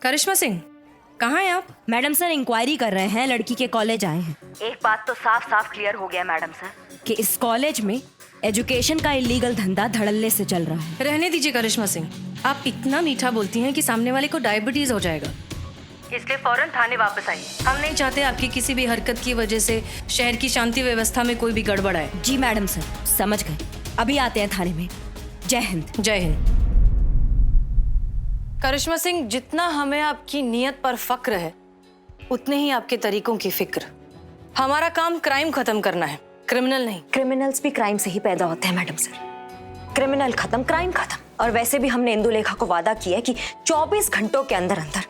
करिश्मा सिंह, कहाँ हैं आप? मैडम सर इंक्वायरी कर रहे हैं, लड़की के कॉलेज आए हैं। एक बात तो साफ साफ क्लियर हो गया मैडम सर कि इस कॉलेज में एजुकेशन का इलीगल धंधा धड़ल्ले से चल रहा है। रहने दीजिए करिश्मा सिंह, आप इतना मीठा बोलती हैं कि सामने वाले को डायबिटीज हो जाएगा। इसलिए फौरन थाने वापस आइए। हम नहीं चाहते आपकी किसी भी हरकत की वजह से शहर की शांति व्यवस्था में कोई भी गड़बड़ आए। जी मैडम सर, समझ गए। अभी आते हैं थाने में। जय हिंद। जय हिंद। करिश्मा सिंह, जितना हमें आपकी नीयत पर फक्र है उतने ही आपके तरीकों की फिक्र। हमारा काम क्राइम खत्म करना है, क्रिमिनल नहीं। क्रिमिनल्स भी क्राइम से ही पैदा होते हैं मैडम सर। क्रिमिनल खत्म, क्राइम खत्म। और वैसे भी हमने इंदुलेखा को वादा किया है कि 24 घंटों के अंदर अंदर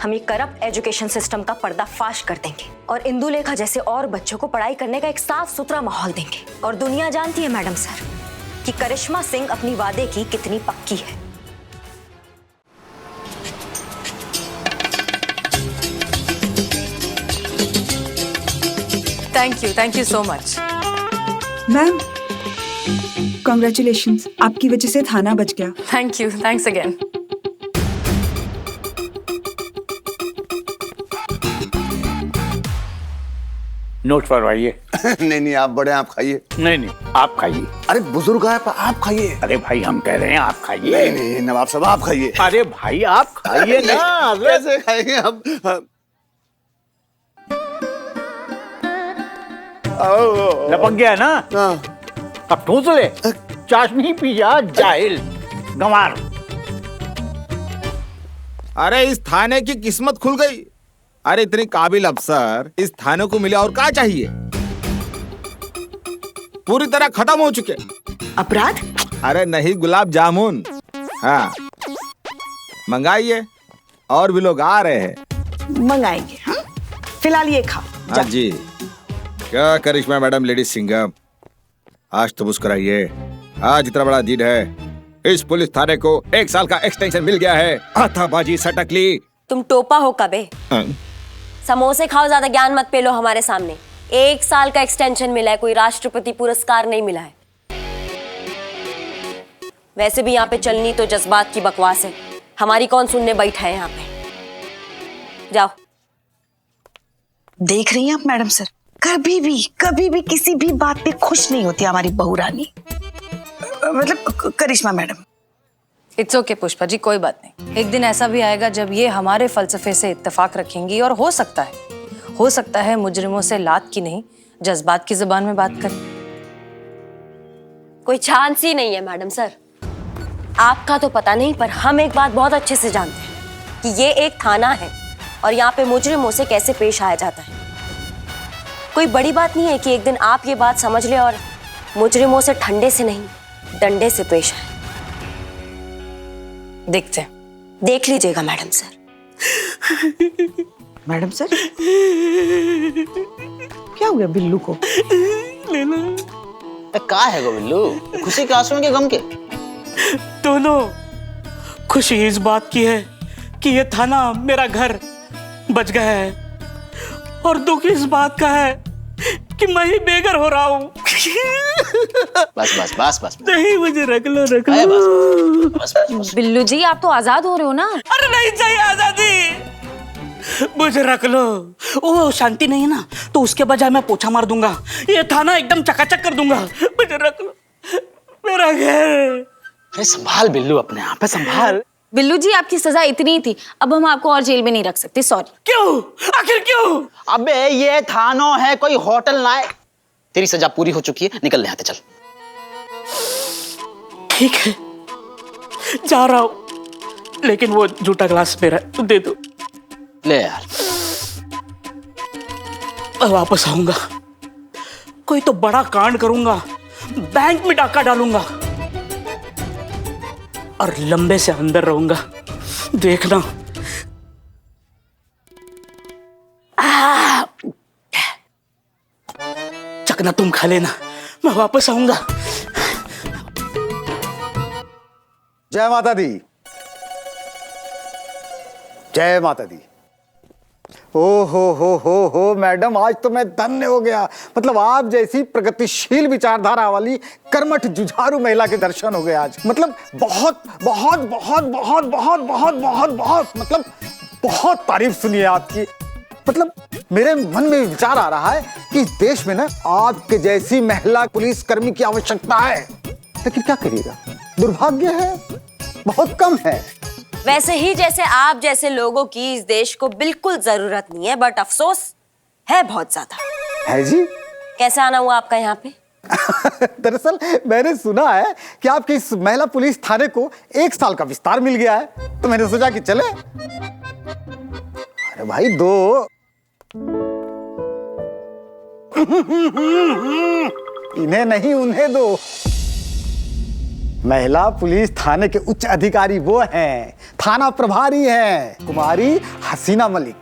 हम ये करप्ट एजुकेशन सिस्टम का पर्दाफाश कर देंगे और इंदुलेखा जैसे और बच्चों को पढ़ाई करने का एक साफ सुथरा माहौल देंगे। और दुनिया जानती है मैडम सर कि करिश्मा सिंह अपनी वादे की कितनी पक्की है। Thank you so much. Ma'am congratulations, आपकी वजह से थाना बच गया। Thank you, thanks again. Note फरमाइए। नहीं नहीं, आप बड़े, आप खाइए। नहीं आप खाइए। अरे बुजुर्ग है, आप खाइए। अरे भाई हम कह रहे हैं आप खाइए। नहीं नहीं नवाब साहब, आप खाइए। अरे भाई आप खाइए ना। कैसे खाएंगे हम? लपक गया ना? अब ठूस ले। चाशनी पी जा जाहिल गंवार। अरे इस थाने की किस्मत खुल गई। अरे इतनी काबिल अफसर इस थाने को मिले, और क्या चाहिए? पूरी तरह खत्म हो चुके अपराध। अरे नहीं, गुलाब जामुन। हाँ मंगाइए, और भी लोग आ रहे हैं। मंगाएंगे। हाँ? फिलहाल ये खाओ। हाँ जी। क्या करिश्मा मैडम, लेडीज सिंघम, आज तो मुस्कुराइए। आज इतना बड़ा दिन है, इस पुलिस थाने को 1 साल का एक्सटेंशन मिल गया है। हाथाबाजी सटकली। तुम टोपा हो कबे? समोसे खाओ, ज्यादा ज्ञान मत पेलो हमारे सामने। 1 साल का एक्सटेंशन मिला है, कोई राष्ट्रपति पुरस्कार नहीं मिला है। वैसे भी यहाँ पे चलनी तो जज्बात की बकवास है, हमारी कौन सुनने बैठा है यहाँ पे। जाओ। देख रही हैं आप मैडम सर, कभी भी किसी भी बात पे खुश नहीं होती हमारी बहू रानी, मतलब करिश्मा madam. It's okay Pushpa ji, कोई बात नहीं। एक दिन ऐसा भी आएगा जब ये हमारे फलसफे से इत्तेफाक रखेंगी और हो सकता है मुजरिमों से लात की नहीं जज्बात की जुबान में बात करें। कोई चांस ही नहीं है मैडम सर। आपका तो पता नहीं, पर हम एक बात बहुत अच्छे से जानते हैं कि ये एक थाना है और यहाँ पे मुजरिमों से कैसे पेश आया जाता है। कोई बड़ी बात नहीं है कि एक दिन आप ये बात समझ ले और मुजरिमों से ठंडे से नहीं डंडे से पेश आए। देखते हैं। देख लीजिएगा मैडम सर। मैडम सर क्या हो गया बिल्लू को? का है गो बिल्लू, खुशी के आंसू के गम के? दोनों। खुशी इस बात की है कि ये थाना मेरा घर बच गया है, और दुख इस बात का है कि मैं ही बेघर हो रहा हूँ। बस बस बस बस नहीं, मुझे रख लो। बस। बिल्लू जी, आप तो आजाद हो रहे हो ना? अरे नहीं चाहिए आजादी, मुझे रख लो। ओ शांति नहीं है ना, तो उसके बजाय मैं पोछा मार दूंगा, ये थाना एकदम चकाचक कर दूंगा। मुझे रख लो, मेरा घर। अरे संभाल बिल्लू, अपने आप पे संभाल। बिल्लू जी, आपकी सजा इतनी ही थी, अब हम आपको और जेल में नहीं रख सकते, सॉरी। क्यों? आखिर क्यों? अबे ये थानो है, कोई होटल ना है। तेरी सजा पूरी हो चुकी है, निकल यहाँ से, चल। ठीक है, जा रहा हूं, लेकिन वो जूठा ग्लास मेरा दे दो। ले यार। वापस आऊंगा, कोई तो बड़ा कांड करूंगा, बैंक में डाका डालूंगा और लंबे से अंदर रहूंगा, देखना। चकना तुम खा लेना, मैं वापस आऊंगा। जय माता दी, जय माता दी। ओ हो मैडम, आज तो मैं धन्य हो गया। मतलब आप जैसी प्रगतिशील विचारधारा वाली कर्मठ जुझारू महिला के दर्शन हो गए आज। मतलब बहुत बहुत बहुत बहुत बहुत बहुत बहुत बहुत मतलब बहुत तारीफ सुनी है आपकी। मतलब मेरे मन में विचार आ रहा है कि इस देश में ना आपके जैसी महिला पुलिसकर्मी की आवश्यकता है, लेकिन क्या करिएगा, दुर्भाग्य है, बहुत कम है। वैसे ही जैसे आप जैसे लोगों की इस देश को बिल्कुल जरूरत नहीं है, बट अफसोस है बहुत ज्यादा। है जी? कैसे आना हुआ आपका यहाँ पे? दरअसल मैंने सुना है कि आपके इस महिला पुलिस थाने को 1 साल का विस्तार मिल गया है, तो मैंने सोचा कि चले। अरे भाई दो इन्हें नहीं उन्हें दो। महिला पुलिस थाने के उच्च अधिकारी वो हैं, थाना प्रभारी हैं, कुमारी हसीना मलिक।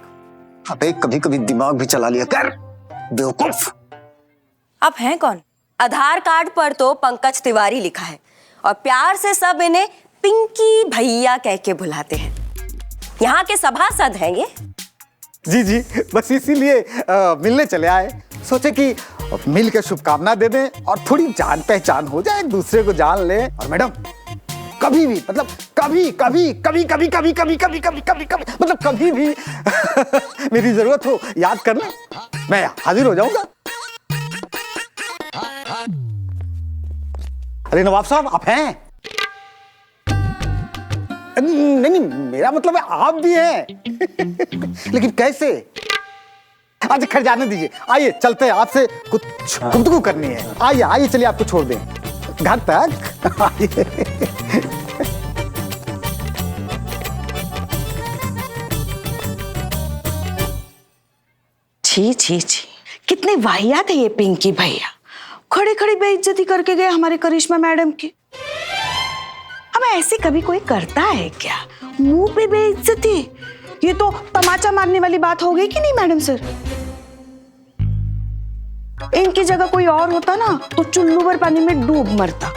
अबे कभी कभी दिमाग भी चला लिया कर, बेवकूफ। आप हैं कौन? आधार कार्ड पर तो पंकज तिवारी लिखा है और प्यार से सब इन्हें पिंकी भैया कह के बुलाते हैं। यहाँ के सभासद हैं ये। जी जी, बस इसीलिए मिलने चले आए। सोचे कि मिल के शुभकामना दे दें और थोड़ी जान पहचान हो जाए, एक दूसरे को जान ले। और मैडम कभी भी, मतलब कभी कभी कभी कभी कभी कभी कभी कभी कभी कभी मतलब कभी भी मेरी जरूरत हो याद करना, मैं हाजिर हो जाऊंगा। अरे नवाब साहब आप हैं? नहीं नहीं, मेरा मतलब है आप भी हैं। लेकिन कैसे? आज खैर जाने दीजिए, आइए चलते हैं, आपसे कुछ गुफ्तगू करनी है। आइए आइए, चलिए आपको छोड़ दें घर तक। आइए। छी छी छी, कितने वाहियात है ये पिंकी भैया, खड़े खड़े बेइज्जती करके गए हमारे करिश्मा मैडम की। अब ऐसे कभी कोई करता है क्या? मुंह पे बेइज्जती, ये तो तमाचा मारने वाली बात हो गई कि नहीं मैडम सर? इनकी जगह कोई और होता ना तो चुल्लू भर पानी में डूब मरता।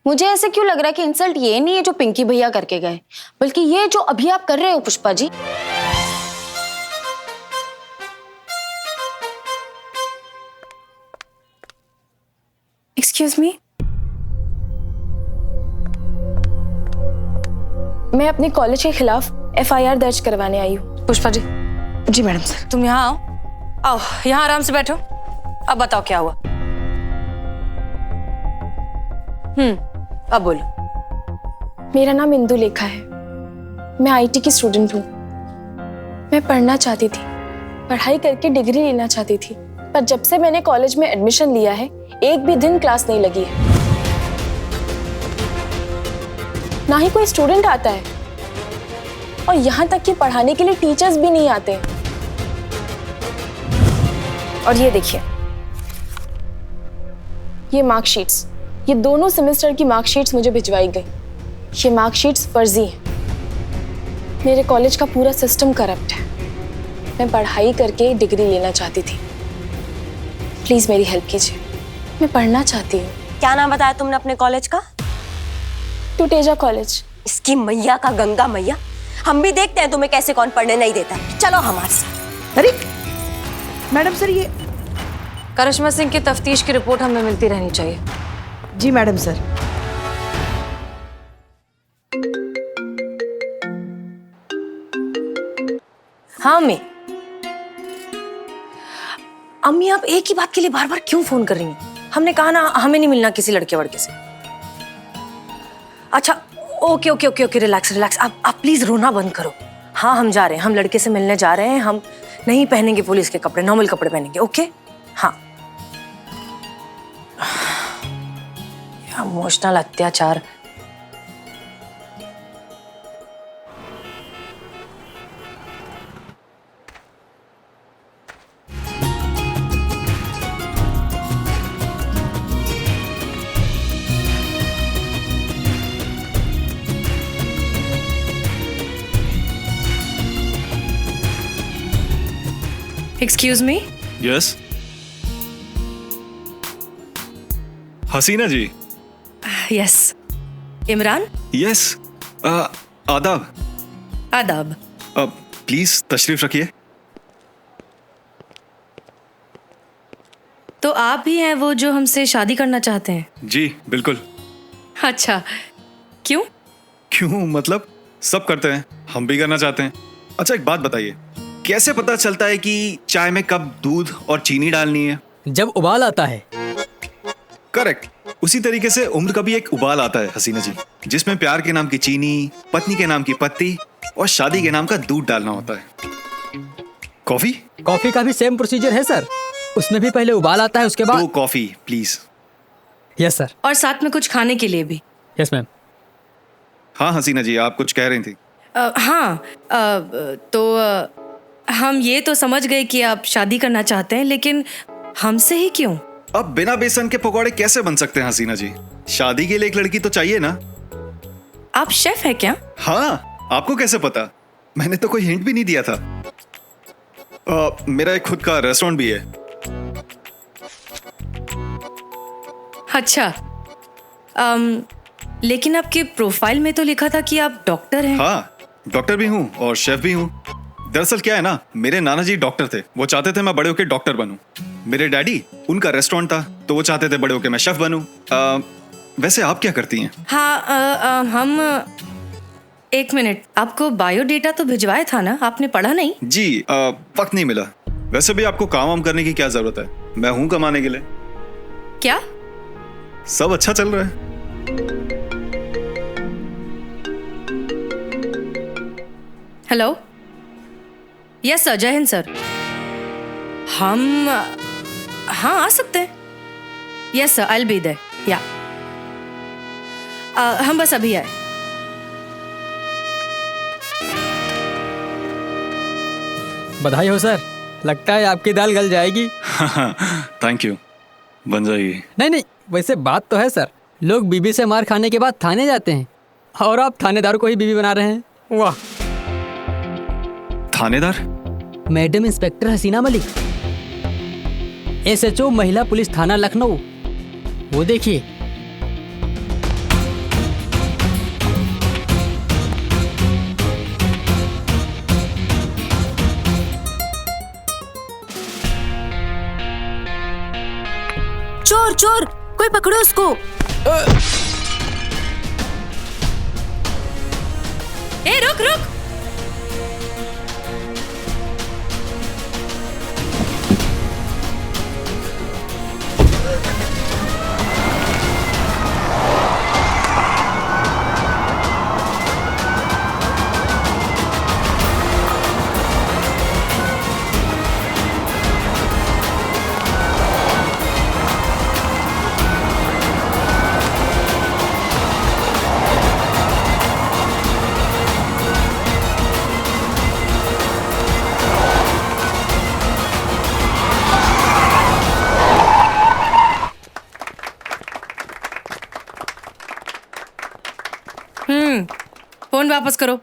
मुझे ऐसे क्यों लग रहा है कि इंसल्ट ये नहीं है जो पिंकी भैया करके गए, बल्कि ये जो अभी आप कर रहे हो पुष्पा जी। एक्सक्यूज मी, मैं अपने कॉलेज के खिलाफ FIR दर्ज करवाने आई हूँ। पुष्पा जी। जी मैडम सर। तुम यहाँ आओ, आओ यहाँ आराम से बैठो। अब बताओ क्या हुआ? अब बोलो। मेरा नाम इंदु लेखा है, मैं IT की स्टूडेंट हूँ। मैं पढ़ना चाहती थी, पढ़ाई करके डिग्री लेना चाहती थी, पर जब से मैंने कॉलेज में एडमिशन लिया है एक भी दिन क्लास नहीं लगी है, ना ही कोई स्टूडेंट आता है, और यहाँ तक कि पढ़ाने के लिए टीचर्स भी नहीं आते। और ये देखिए, ये मार्कशीट्स, ये दोनों सेमेस्टर की मार्कशीट्स मुझे भिजवाई गई। ये मार्कशीट्स फर्जी हैं। मेरे कॉलेज का पूरा सिस्टम करप्ट है। मैं पढ़ाई करके डिग्री लेना चाहती थी, प्लीज मेरी हेल्प कीजिए, मैं पढ़ना चाहती हूँ। क्या नाम बताया तुमने अपने कॉलेज का? टुटेजा कॉलेज। इसकी मैया का गंगा मैया, हम भी देखते हैं तुम्हें कैसे कौन पढ़ने नहीं देता। चलो हमारे साथ। अरे मैडम सर, ये करिश्मा सिंह की तफ्तीश की रिपोर्ट हमें मिलती रहनी चाहिए। जी मैडम सर। हाँ अम्मी। अम्मी आप एक ही बात के लिए बार बार क्यों फोन कर रही हैं? हमने कहा ना हमें नहीं मिलना किसी लड़के वड़के से। अच्छा okay okay okay okay, relax relax. आप प्लीज रोना बंद करो। हाँ हम जा रहे हैं, हम लड़के से मिलने जा रहे हैं। हम नहीं पहनेंगे पुलिस के कपड़े, नॉर्मल कपड़े पहनेंगे। ओके हाँ। इमोशनल अत्याचार। Excuse me. यस हसीना जी। यस इमरान। यस आदाब। आदाब। प्लीज तशरीफ रखिए। तो आप ही हैं वो जो हमसे शादी करना चाहते हैं? जी बिल्कुल। अच्छा क्यों? क्यों मतलब सब करते हैं, हम भी करना चाहते हैं। अच्छा एक बात बताइए, कैसे पता चलता है कि चाय में कब दूध और चीनी डालनी है? जब उबाल आता है। करेक्ट। उसी तरीके से उम्र का भी एक उबाल आता है हसीना जी, जिसमें प्यार के नाम की चीनी, पत्नी के नाम की पत्ती और शादी के नाम का दूध डालना होता है। कॉफी? कॉफी का भी सेम प्रोसीजर है सर, उसमें भी पहले उबाल आता है, उसके बाद। 2 कॉफी प्लीज। Yes sir. और साथ में कुछ खाने के लिए भी। Yes ma'am. हाँ हसीना जी, आप कुछ कह रही थी। हम ये तो समझ गए कि आप शादी करना चाहते हैं, लेकिन हमसे ही क्यों? अब बिना बेसन के पकौड़े कैसे बन सकते हैं हसीना जी? शादी के लिए एक लड़की तो चाहिए ना। आप शेफ है क्या? हाँ, आपको कैसे पता? मैंने तो कोई हिंट भी नहीं दिया था। मेरा एक खुद का रेस्टोरेंट भी है। अच्छा, लेकिन आपके प्रोफाइल में तो लिखा था कि आप डॉक्टर हैं। हाँ, डॉक्टर भी हूँ और शेफ भी हूँ। दरअसल क्या है ना, मेरे नाना जी डॉक्टर थे, वो चाहते थे मैं बड़े होकर डॉक्टर बनूं। मेरे डैडी, उनका रेस्टोरेंट था, तो वो चाहते थे बड़े होकर मैं शेफ बनूं। वैसे आप क्या करती हैं? हाँ, हम एक मिनट, आपको बायोडेटा तो भिजवाया था ना, आपने पढ़ा नहीं? जी, वक्त नहीं मिला। वैसे भी आपको काम वाम करने की क्या जरूरत है, मैं हूँ कमाने के लिए। क्या? सब अच्छा चल रहा है। हेलो, यस सर, जय हिंद सर। हम हाँ आ सकते हैं। Yes sir, I will be there. या हम बस अभी आए। बधाई हो सर, लगता है आपकी दाल गल जाएगी। थैंक यू, बन जाएगी। नहीं, वैसे बात तो है सर, लोग बीबी से मार खाने के बाद थाने जाते हैं, और आप थानेदार को ही बीबी बना रहे हैं। वाह। थानेदार? मैडम इंस्पेक्टर हसीना मलिक, SHO महिला पुलिस थाना लखनऊ। वो देखिए। चोर चोर, कोई पकड़ो उसको। ए रुक रुक। फोन वापस करो।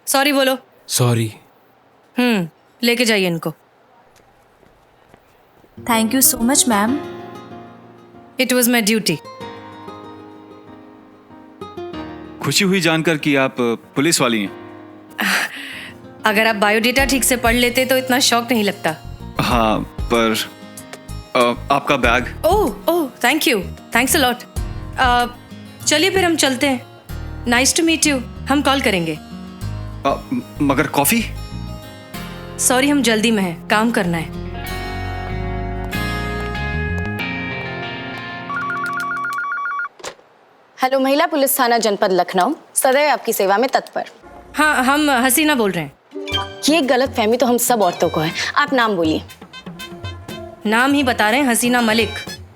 सॉरी बोलो। सॉरी। लेके जाइए इनको। Thank you so much ma'am. It was my duty. खुशी हुई जानकर कि आप पुलिस वाली हैं। अगर आप बायोडेटा ठीक से पढ़ लेते तो इतना शौक नहीं लगता। हाँ, पर आपका bag. Oh thank you, thanks a lot. चलिए फिर हम चलते हैं। Nice to meet you. हम कॉल करेंगे। मगर कॉफी? सॉरी, हम जल्दी में हैं, काम करना है। हेलो, महिला पुलिस थाना जनपद लखनऊ, सदैव आपकी सेवा में तत्पर। हाँ, हम हसीना बोल रहे हैं। ये गलत फहमी तो हम सब औरतों को है। आप नाम बोलिए। नाम ही बता रहे हैं, हसीना मलिक।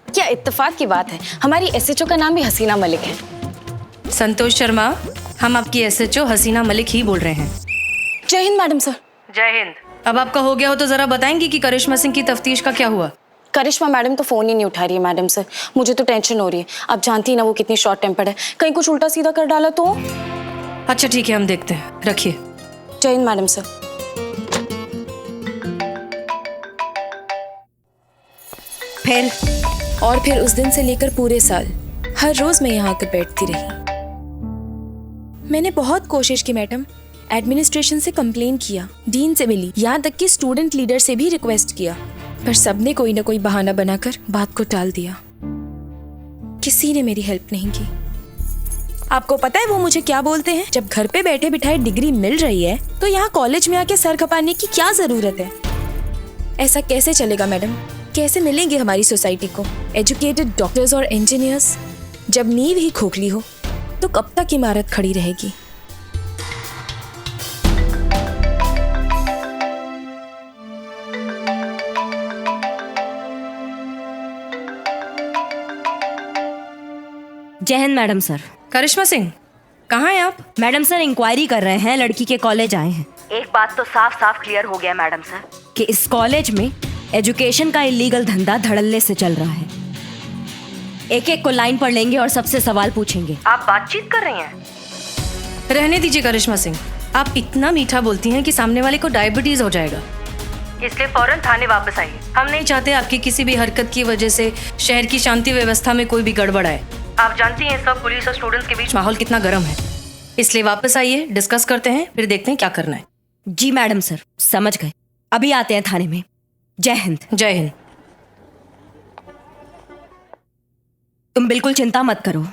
क्या इत्तेफाक की बात है, हमारी SHO का नाम भी हसीना मलिक है। संतोष शर्मा, हम आपकी SHO हसीना मलिक ही बोल रहे हैं। जय हिंद मैडम सर। जय हिंद। अब आपका हो गया हो तो जरा बताएंगी कि करिश्मा सिंह की तफ्तीश का क्या हुआ? करिश्मा मैडम तो फोन ही नहीं उठा रही है मैडम सर। मुझे तो टेंशन हो रही है। आप जानती है ना वो कितनी शॉर्ट टेम्पर्ड है, कहीं कुछ उल्टा सीधा कर डाला तो। अच्छा ठीक है, हम देखते हैं, रखिए। जय हिंद मैडम सर। फिर उस दिन से लेकर पूरे साल हर रोज मैं यहाँ आकर बैठती रही। मैंने बहुत कोशिश की मैडम, एडमिनिस्ट्रेशन से कंप्लेन किया, डीन से मिली, यहाँ तक कि स्टूडेंट लीडर से भी रिक्वेस्ट किया, पर सबने कोई ना कोई बहाना बनाकर बात को टाल दिया। किसी ने मेरी हेल्प नहीं की। आपको पता है वो मुझे क्या बोलते हैं? जब घर पे बैठे बिठाए डिग्री मिल रही है तो यहाँ कॉलेज में आके सर खपाने की क्या जरूरत है? ऐसा कैसे चलेगा मैडम? कैसे मिलेंगे हमारी सोसाइटी को एजुकेटेड डॉक्टर्स और इंजीनियर्स? जब नींव ही खोखली हो तो कब तक इमारत खड़ी रहेगी? जय हिंद मैडम सर। करिश्मा सिंह, कहाँ हैं आप? मैडम सर इंक्वायरी कर रहे हैं, लड़की के कॉलेज आए हैं। एक बात तो साफ साफ क्लियर हो गया मैडम सर कि इस कॉलेज में एजुकेशन का इलीगल धंधा धड़ल्ले से चल रहा है। एक एक को लाइन पर लेंगे और सबसे सवाल पूछेंगे। आप बातचीत कर रही हैं? रहने दीजिए करिश्मा सिंह, आप इतना मीठा बोलती हैं कि सामने वाले को डायबिटीज हो जाएगा, इसलिए फौरन थाने वापस आइए। हम नहीं चाहते आपकी किसी भी हरकत की वजह से शहर की शांति व्यवस्था में कोई भी गड़बड़ आए। आप जानती हैं सब पुलिस और स्टूडेंट्स के बीच माहौल कितना गर्म है, इसलिए वापस आइए, डिस्कस करते हैं, फिर देखते हैं क्या करना है। जी मैडम सर, समझ गए। अभी आते हैं थाने में। जय हिंद। जय हिंद। तुम बिल्कुल चिंता मत करो,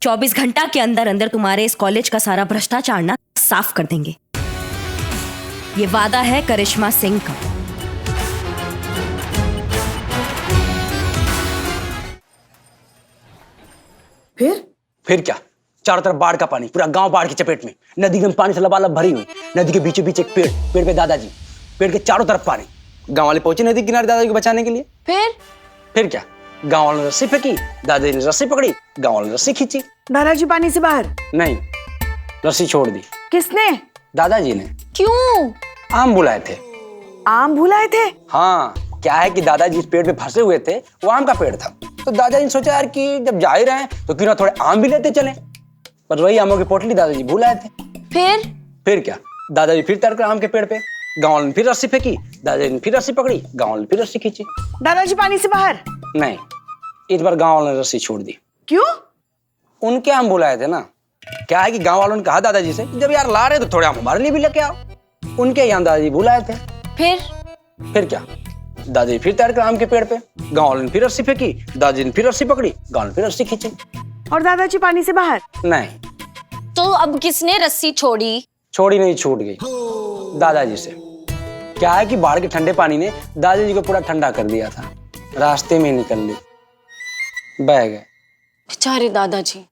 24 घंटा के अंदर अंदर तुम्हारे इस कॉलेज का सारा भ्रष्टाचार ना साफ कर देंगे। ये वादा है करिश्मा सिंह का। फिर क्या, चारों तरफ बाढ़ का पानी, पूरा गांव बाढ़ की चपेट में, नदी एकदम पानी से लबालब भरी हुई। नदी के बीचों बीच एक पेड़, पेड़ पे दादाजी, पेड़ के चारों तरफ पानी। गांव वाले पहुंचे नदी किनारे दादाजी को बचाने के लिए। फिर क्या, गांव वालों ने रस्सी फेंकी, दादाजी ने रस्सी पकड़ी, गांव वालों ने रस्सी खींची। दादाजी पानी से बाहर नहीं, रस्सी छोड़ दी। किसने? दादाजी ने। क्यों? आम बुलाए थे। आम भुलाए थे? हाँ, क्या है कि दादाजी इस पेड़ पे फंसे हुए थे, वो आम का पेड़ था, तो दादाजी ने सोचा यार कि जब जा ही रहे हैं तो क्यों ना थोड़े आम भी लेते चले। पर वही आमों की पोटली दादाजी भूल आए थे। फिर क्या, दादाजी फिर तैर कर आम के पेड़ पे, गांव वालों ने फिर रस्सी फेंकी, दादाजी ने फिर रस्सी पकड़ी, गांव वालों ने फिर रस्सी खींची। दादाजी पानी से बाहर? नहीं, इस बार गांव वालों ने रस्सी छोड़ दी। क्यों? उनके आम बुलाए थे ना। क्या है कि गांव वालों ने कहा दादाजी से जब यार ला रहे तो थोड़े आम हमारे लिए भी लेके आओ। उनके यहाँ दादाजी बुलाए थे। फिर क्या, दादाजी फिर तैर कर आम के पेड़ पे, गांव वालों ने फिर रस्सी फेंकी, दादाजी ने फिर रस्सी पकड़ी, गांव ने फिर रस्सी खींची। और दादाजी पानी से बाहर? नहीं। तो अब किसने रस्सी छोड़ी? छोड़ी नहीं, छूट गई दादाजी से। क्या है कि बाढ़ के ठंडे पानी ने दादाजी को पूरा ठंडा कर दिया था, रास्ते में निकल ली, बह गए बेचारे दादाजी।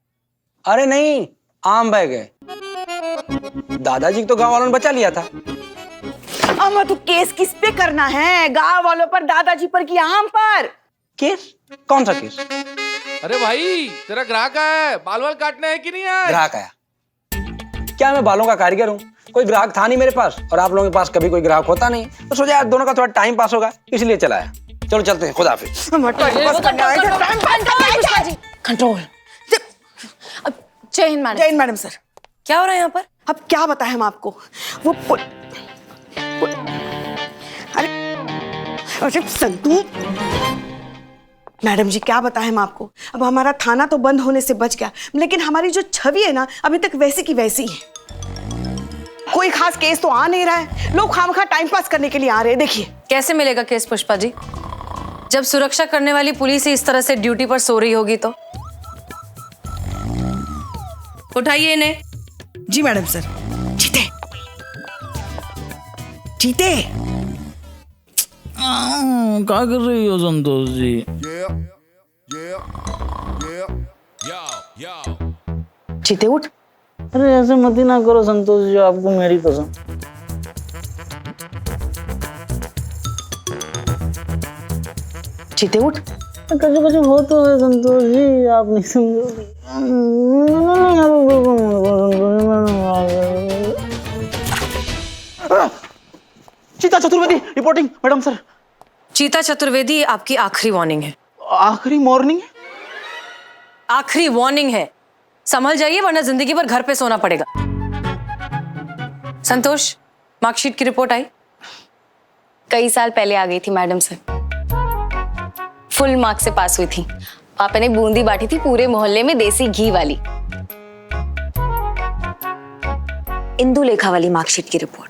अरे नहीं, आम बह गए। दादाजी को तो गांव वालों ने बचा लिया था। अम्मा तो केस किस पे करना है? गांव वालों पर, दादाजी पर कि आम पर? केस? कौन सा केस? अरे भाई, तेरा ग्राहक है, बाल वाल काटने है कि नहीं है? ग्राहक आया? क्या मैं बालों का कारीगर हूँ? कोई ग्राहक था नहीं मेरे पास, और आप लोगों के पास कभी कोई ग्राहक होता नहीं, तो सोचा यार दोनों का थोड़ा टाइम पास होगा, इसलिए चलाया। चलो चलते हैं, खुदा हाफिज। कंट्रोल। जय हिंद मैडम। जय हिंद मैडम सर। क्या हो रहा है यहाँ पर? अब क्या बताएं हम आपको? वो अरे संतू मैडम जी, क्या बताएं हम आपको? अब हमारा थाना तो बंद होने से बच गया, लेकिन हमारी जो छवि है ना, अभी तक वैसी की वैसी है। कोई खास केस तो आ नहीं रहा है, लोग खामखा टाइम पास करने के लिए आ रहे हैं। देखिए कैसे मिलेगा केस पुष्पा जी, जब सुरक्षा करने वाली पुलिस ही इस तरह से ड्यूटी पर सो रही होगी तो। उठाइए इन्हें। जी मैडम सर। जीते जीते क्या कर रही हो संतोष जी? जीते उठ। अरे ऐसे मत ही ना करो संतोष जी, आपको मेरी कसम। जीते उठ। कैसे कैसे हो तो है संतोष जी, आप नहीं समझोगे। चीता चतुर्वेदी रिपोर्टिंग मैडम सर। चीता चतुर्वेदी, आपकी आखिरी वार्निंग है। आखिरी मॉर्निंग? आखिरी वार्निंग है, संभल जाइए वरना जिंदगी भर घर पे सोना पड़ेगा। संतोष, मार्कशीट की रिपोर्ट आई? कई साल पहले आ गई थी मैडम सर, फुल मार्क्स से पास हुई थी। पापा ने बूंदी बांटी थी पूरे मोहल्ले में, देसी घी वाली। इंदु लेखा वाली मार्कशीट की रिपोर्ट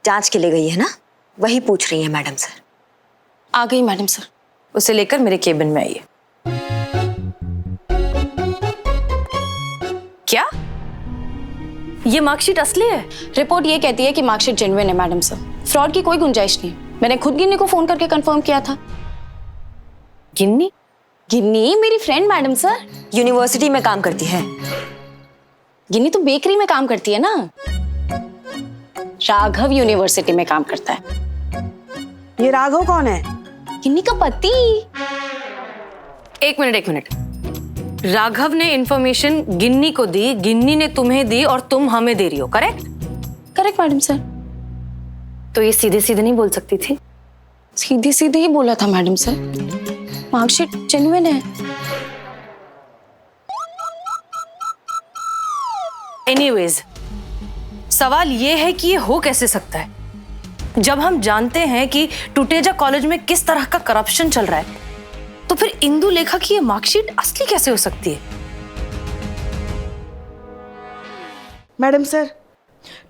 जांच के लिए गई है ना, वही पूछ रही है मैडम सर। आ गई मैडम सर, उसे लेकर मेरे केबिन में आइए। क्या? ये मार्कशीट असली है? रिपोर्ट ये कहती है कि मार्कशीट जेन्युइन है मैडम सर, फ्रॉड की कोई गुंजाइश नहीं। मैंने खुद गिन्नी को फोन करके कंफर्म किया था। गिन्नी? गिन्नी मेरी फ्रेंड मैडम सर, यूनिवर्सिटी में काम करती है। गिन्नी तो बेकरी में काम करती है ना। राघव यूनिवर्सिटी में काम करता है। ये राघव कौन है? गिन्नी का पति। एक मिनट। राघव ने इंफॉर्मेशन गिन्नी को दी, गिन्नी ने तुम्हें दी और तुम हमें दे रही हो, करेक्ट? Correct madam sir. तो ये सीधे सीधे नहीं बोल सकती थी? सीधे सीधे ही बोला था मैडम सर, मार्कशीट जेन्युइन है। एनीवेज, सवाल ये है कि ये हो कैसे सकता है जब हम जानते हैं कि टुटेजा कॉलेज में किस तरह का करप्शन चल रहा है, तो फिर इंदु लेखा की ये मार्कशीट असली कैसे हो सकती है? मैडम सर,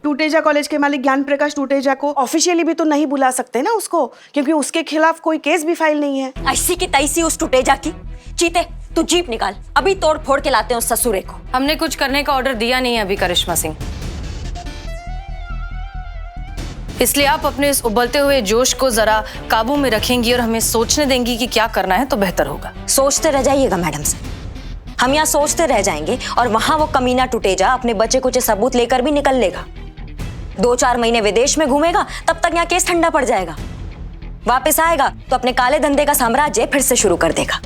टूटेजा कॉलेज के मालिक ज्ञान प्रकाश टूटेजा को ऑफिशियली भी तो नहीं बुला सकते ना उसको, क्योंकि उसके खिलाफ कोई केस भी फाइल नहीं है। ऐसी की तैसी उस टूटेजा की। चीते, तू जीप निकाल, अभी तोड़ फोड़ के लाते हैं उस ससुरे को। हमने कुछ करने का ऑर्डर दिया नहीं है अभी करिश्मा सिंह, इसलिए आप अपने इस उबलते हुए जोश को जरा काबू में रखेंगी और हमें सोचने देंगी कि क्या करना है तो बेहतर होगा। सोचते रह जाइएगा मैडम सर, हम यहाँ सोचते रह जाएंगे और वहां वो कमीना टूटेजा अपने बच्चे कुछ सबूत लेकर भी निकल लेगा। 2-4 महीने विदेश में घूमेगा, तब तक यहाँ केस ठंडा पड़ जाएगा। वापस आएगा तो अपने काले धंधे का साम्राज्य फिर से शुरू कर देगा।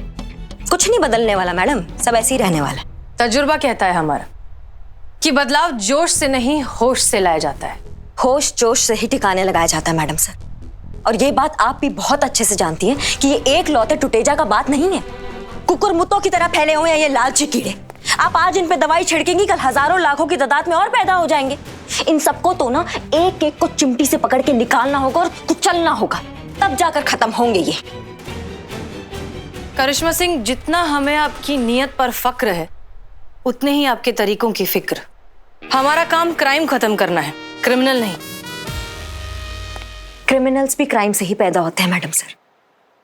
कुछ नहीं बदलने वाला मैडम, सब ऐसे ही रहने वाला। तजुर्बा कहता है हमारा कि बदलाव जोश से नहीं होश से लाया जाता है। होश जोश से ही ठिकाने लगाया जाता है मैडम सर, और ये बात आप भी बहुत अच्छे से जानती हैं कि ये एक लौते टुटेजा का बात नहीं है। कुकुर मुत्तों की तरह फैले हुए हैं ये लालची कीड़े। आप आज इन पे दवाई छिड़केंगी, कल हजारों लाखों की तादाद में और पैदा हो जाएंगे। इन सबको तो ना एक एक को चिमटी से पकड़ के निकालना होगा और कुचलना होगा, तब जाकर खत्म होंगे ये। करिश्मा सिंह, जितना हमें आपकी नीयत पर फक्र है उतने ही आपके तरीकों की फिक्र। हमारा काम क्राइम खत्म करना है, क्रिमिनल नहीं। क्रिमिनल्स भी क्राइम से ही पैदा होते हैं मैडम सर।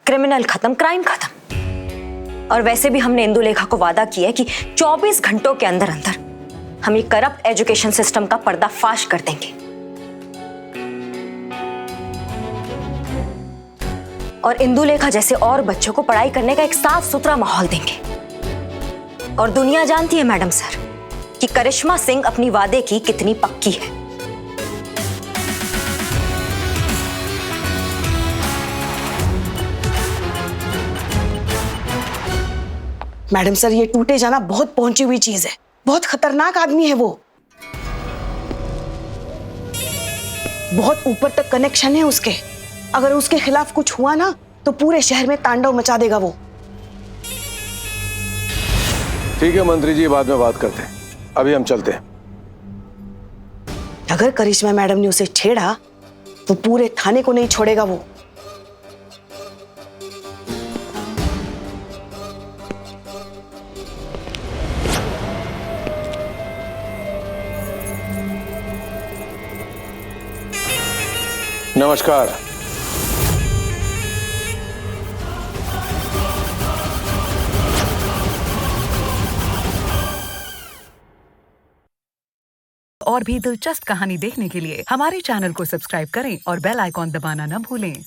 क्रिमिनल खत्म, क्राइम खत्म। और वैसे भी हमने इंदु लेखा को वादा किया है कि 24 घंटों के अंदर अंदर हम ये करप्ट एजुकेशन सिस्टम का पर्दाफाश कर देंगे और इंदु लेखा जैसे और बच्चों को पढ़ाई करने का एक साफ सुथरा माहौल देंगे। और दुनिया जानती है मैडम सर कि करिश्मा सिंह अपनी वादे की कितनी पक्की है। मैडम सर, ये टूटेजा ना बहुत पहुंची हुई चीज है, बहुत खतरनाक आदमी है वो। बहुत ऊपर तक कनेक्शन है उसके। अगर उसके खिलाफ कुछ हुआ ना तो पूरे शहर में तांडव मचा देगा वो। ठीक है मंत्री जी, बाद में बात करते हैं, अभी हम चलते हैं। अगर करिश्मा मैडम ने उसे छेड़ा तो पूरे थाने को नहीं छोड़ेगा वो। नमस्कार। और भी दिलचस्प कहानी देखने के लिए हमारे चैनल को सब्सक्राइब करें और बेल आइकॉन दबाना न भूलें।